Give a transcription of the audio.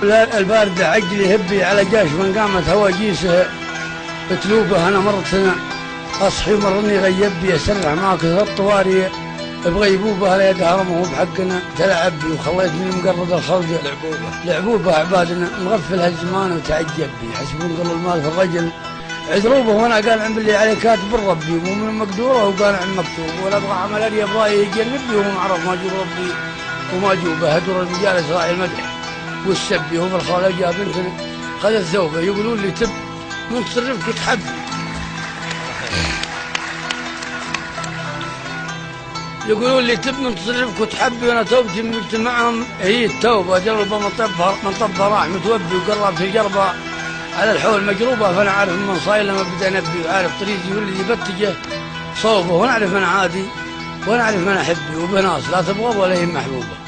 الباردة عجلي هبي على جاش من قامت هواجيسه بتلوبه. أنا مرة سنة أصحي مرني غيبي أسرح معك الطواري بغيبوبة على يد هرمه بحقنا تلعب بي وخليت من مقرد الخلق لعبوبة عبادنا مغفل هالزمان وتعجب بي حسبون قل المال في الرجل عذروبه. وانا قال عم باللي عليه كاتب ربي مو من مقدوره وقال عم مكتوب ولا ابغى عمل لي ابغى يجنبني وهو معرف ما جوب ربي وما جوبه. هدر الرجال اسرائيل المدح والسبي هم الخالق جاب بنتنا خذت ثوبه يقولون لي تب من تصرفك وتحبي. يقولون لي تب من تصرفك وتحبي وانا توبتي مجت معهم هي التوبه. جربه من طب راح متوبي وقرب في الجربه على الحول مجروبه. فانا عارف من صايل لما بدا انبي وعارف طريقي والذي بتجه صوبه. وانا اعرف من عادي وانا اعرف من احبي وبناس لا تبغى ولا هي محبوبه.